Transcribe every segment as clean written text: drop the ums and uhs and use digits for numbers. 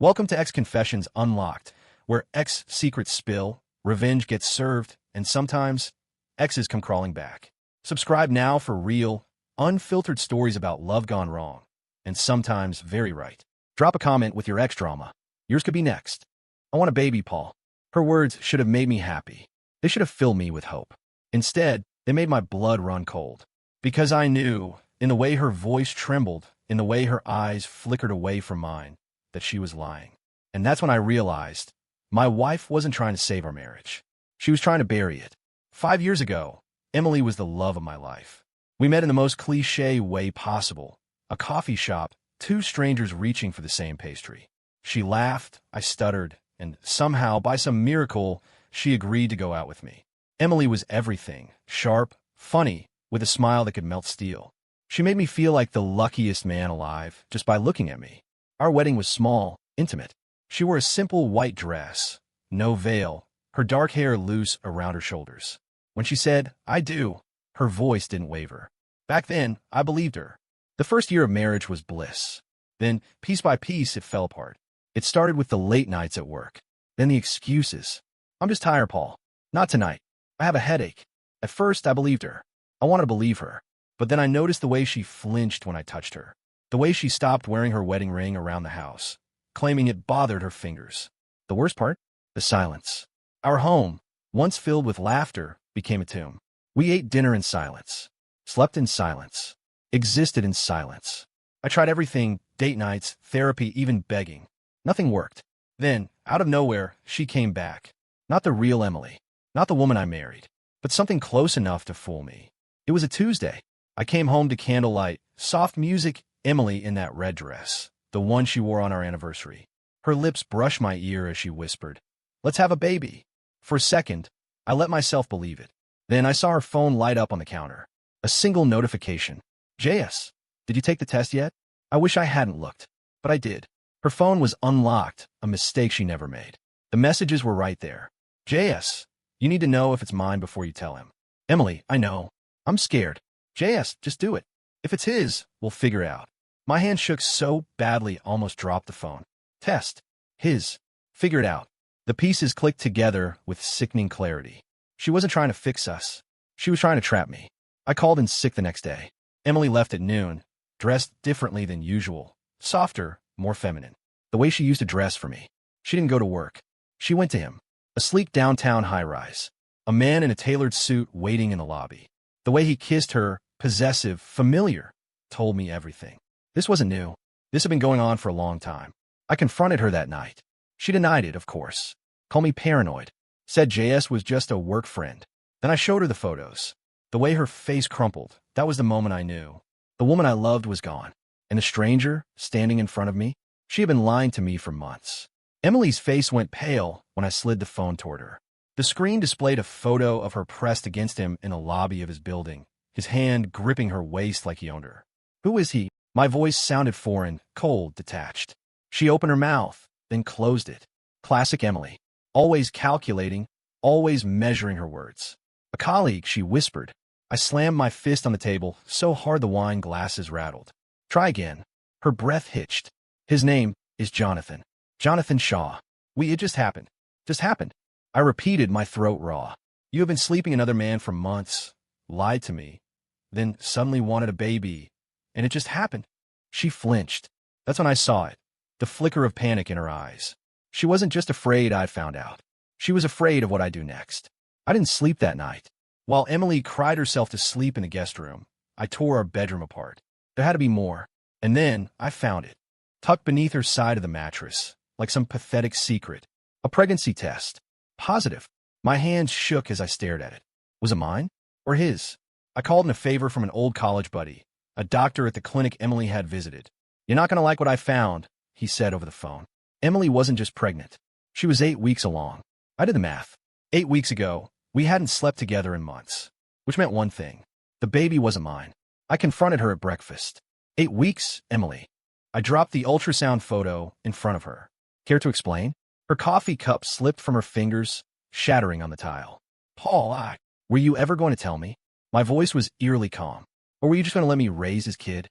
Welcome to X Confessions Unlocked, where X secrets spill, revenge gets served, and sometimes X's come crawling back. Subscribe now for real, unfiltered stories about love gone wrong, and sometimes very right. Drop a comment with your X drama. Yours could be next. I want a baby, Paul. Her words should have made me happy. They should have filled me with hope. Instead, they made my blood run cold. Because I knew, in the way her voice trembled, in the way her eyes flickered away from mine, that she was lying. And that's when I realized my wife wasn't trying to save our marriage. She was trying to bury it. 5 years ago, Emily was the love of my life. We met in the most cliché way possible. A coffee shop, two strangers reaching for the same pastry. She laughed, I stuttered, and somehow, by some miracle, she agreed to go out with me. Emily was everything, sharp, funny, with a smile that could melt steel. She made me feel like the luckiest man alive just by looking at me. Our wedding was small, intimate. She wore a simple white dress, no veil, her dark hair loose around her shoulders. When she said, "I do," her voice didn't waver. Back then, I believed her. The first year of marriage was bliss. Then, piece by piece, it fell apart. It started with the late nights at work. Then the excuses. "I'm just tired, Paul. Not tonight. I have a headache." At first, I believed her. I wanted to believe her. But then I noticed the way she flinched when I touched her. The way she stopped wearing her wedding ring around the house, claiming it bothered her fingers. The worst part? The silence. Our home, once filled with laughter, became a tomb. We ate dinner in silence, slept in silence, existed in silence. I tried everything, date nights, therapy, even begging. Nothing worked. Then, out of nowhere, she came back. Not the real Emily, not the woman I married, but something close enough to fool me. It was a Tuesday. I came home to candlelight, soft music, Emily in that red dress, the one she wore on our anniversary. Her lips brushed my ear as she whispered, "Let's have a baby." For a second, I let myself believe it. Then I saw her phone light up on the counter. A single notification. "JS, did you take the test yet?" I wish I hadn't looked, but I did. Her phone was unlocked, a mistake she never made. The messages were right there. "JS, you need to know if it's mine before you tell him." "Emily, I know. I'm scared." "JS, just do it. If it's his, we'll figure it out." My hand shook so badly, almost dropped the phone. Test. His. Figure it out. The pieces clicked together with sickening clarity. She wasn't trying to fix us. She was trying to trap me. I called in sick the next day. Emily left at noon, dressed differently than usual. Softer, more feminine. The way she used to dress for me. She didn't go to work. She went to him. A sleek downtown high-rise. A man in a tailored suit waiting in the lobby. The way he kissed her, possessive, familiar, told me everything. This wasn't new. This had been going on for a long time. I confronted her that night. She denied it, of course. Called me paranoid. Said JS was just a work friend. Then I showed her the photos. The way her face crumpled, that was the moment I knew. The woman I loved was gone. And the stranger, standing in front of me, she had been lying to me for months. Emily's face went pale when I slid the phone toward her. The screen displayed a photo of her pressed against him in the lobby of his building, his hand gripping her waist like he owned her. "Who is he?" My voice sounded foreign, cold, detached. She opened her mouth, then closed it. Classic Emily. Always calculating, always measuring her words. "A colleague," she whispered. I slammed my fist on the table so hard the wine glasses rattled. "Try again." Her breath hitched. "His name is Jonathan. Jonathan Shaw. It just happened. Just happened." I repeated, my throat raw. "You have been sleeping with another man for months, lied to me, then suddenly wanted a baby, and it just happened." She flinched. That's when I saw it, the flicker of panic in her eyes. She wasn't just afraid I'd found out. She was afraid of what I'd do next. I didn't sleep that night. While Emily cried herself to sleep in the guest room, I tore our bedroom apart. There had to be more. And then I found it, tucked beneath her side of the mattress, like some pathetic secret. A pregnancy test. Positive. My hands shook as I stared at it. Was it mine? Or his? I called in a favor from an old college buddy, a doctor at the clinic Emily had visited. "You're not going to like what I found," he said over the phone. Emily wasn't just pregnant. She was 8 weeks along. I did the math. 8 weeks ago, we hadn't slept together in months, which meant one thing. The baby wasn't mine. I confronted her at breakfast. 8 weeks, Emily. I dropped the ultrasound photo in front of her. Care to explain? Her coffee cup slipped from her fingers, shattering on the tile. "Paul, were you ever going to tell me?" My voice was eerily calm. "Or were you just going to let me raise his kid?"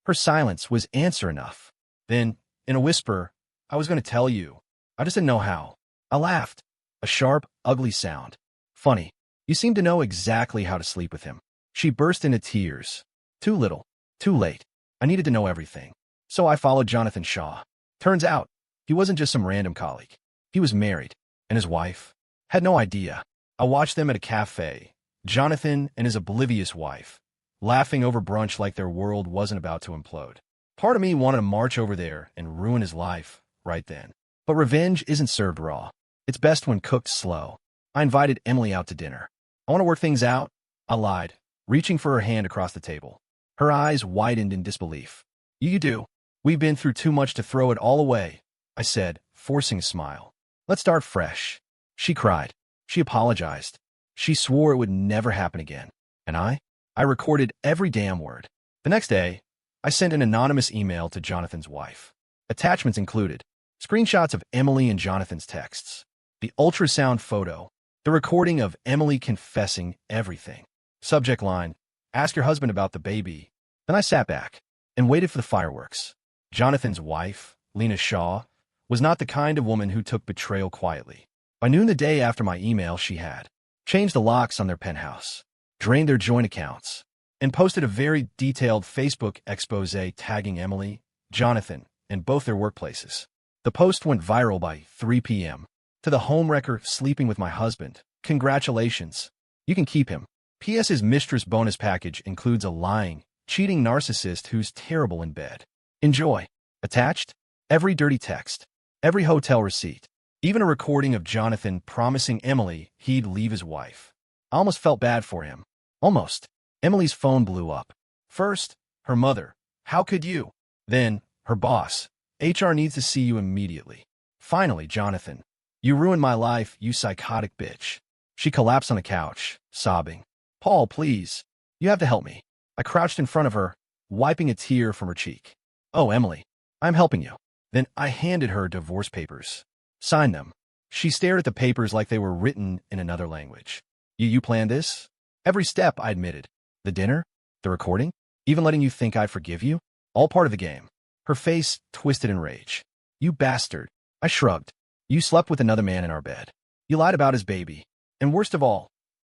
Her silence was answer enough. Then, in a whisper, I was going to tell you. I just didn't know how. I laughed. A sharp, ugly sound. Funny. You seem to know exactly how to sleep with him. She burst into tears. Too little. Too late. I needed to know everything. So I followed Jonathan Shaw. Turns out, he wasn't just some random colleague. He was married, and his wife had no idea. I watched them at a cafe, Jonathan and his oblivious wife, laughing over brunch like their world wasn't about to implode. Part of me wanted to march over there and ruin his life right then. But revenge isn't served raw. It's best when cooked slow. I invited Emily out to dinner. I want to work things out, I lied, reaching for her hand across the table. Her eyes widened in disbelief. You do. We've been through too much to throw it all away, I said, forcing a smile. Let's start fresh. She cried. She apologized. She swore it would never happen again. And I recorded every damn word. The next day, I sent an anonymous email to Jonathan's wife. Attachments included screenshots of Emily and Jonathan's texts, the ultrasound photo, the recording of Emily confessing everything. Subject line, ask your husband about the baby. Then I sat back and waited for the fireworks. Jonathan's wife, Lena Shaw, was not the kind of woman who took betrayal quietly. By noon the day after my email, she had changed the locks on their penthouse, drained their joint accounts, and posted a very detailed Facebook expose tagging Emily, Jonathan, and both their workplaces. The post went viral by 3 p.m. To the homewrecker sleeping with my husband, congratulations. You can keep him. P.S. His mistress bonus package includes a lying, cheating narcissist who's terrible in bed. Enjoy. Attached? Every dirty text. Every hotel receipt. Even a recording of Jonathan promising Emily he'd leave his wife. I almost felt bad for him. Almost. Emily's phone blew up. First, her mother. How could you? Then, her boss. HR needs to see you immediately. Finally, Jonathan. You ruined my life, you psychotic bitch. She collapsed on the couch, sobbing. Paul, please. You have to help me. I crouched in front of her, wiping a tear from her cheek. Oh, Emily. I'm helping you. Then I handed her divorce papers. Sign them. She stared at the papers like they were written in another language. You planned this? Every step, I admitted. The dinner? The recording? Even letting you think I'd forgive you? All part of the game. Her face twisted in rage. You bastard. I shrugged. You slept with another man in our bed. You lied about his baby. And worst of all,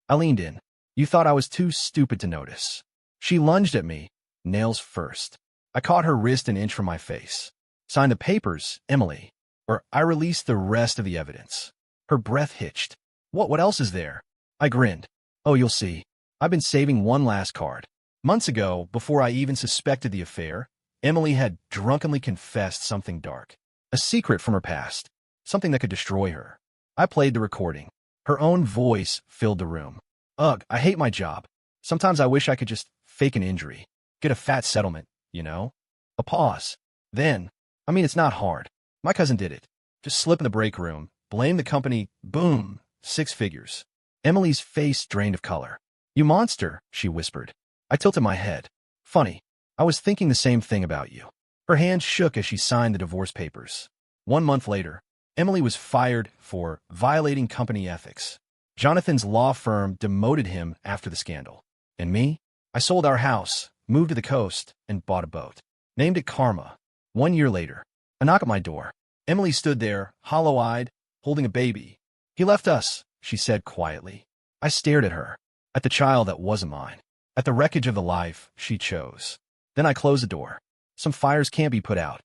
I leaned in. You thought I was too stupid to notice. She lunged at me, nails first. I caught her wrist an inch from my face. Sign the papers, Emily, or I release the rest of the evidence. Her breath hitched. What else is there? I grinned. Oh, you'll see. I've been saving one last card. Months ago, before I even suspected the affair, Emily had drunkenly confessed something dark. A secret from her past. Something that could destroy her. I played the recording. Her own voice filled the room. Ugh, I hate my job. Sometimes I wish I could just fake an injury. Get a fat settlement, you know? A pause. Then, it's not hard. My cousin did it. Just slip in the break room, blame the company, boom, 6 figures. Emily's face drained of color. You monster, she whispered. I tilted my head. Funny. I was thinking the same thing about you. Her hand shook as she signed the divorce papers. 1 month later, Emily was fired for violating company ethics. Jonathan's law firm demoted him after the scandal. And me? I sold our house, moved to the coast, and bought a boat. Named it Karma. 1 year later, a knock at my door. Emily stood there, hollow-eyed, holding a baby. He left us, she said quietly. I stared at her, at the child that wasn't mine, at the wreckage of the life she chose. Then I closed the door. Some fires can't be put out.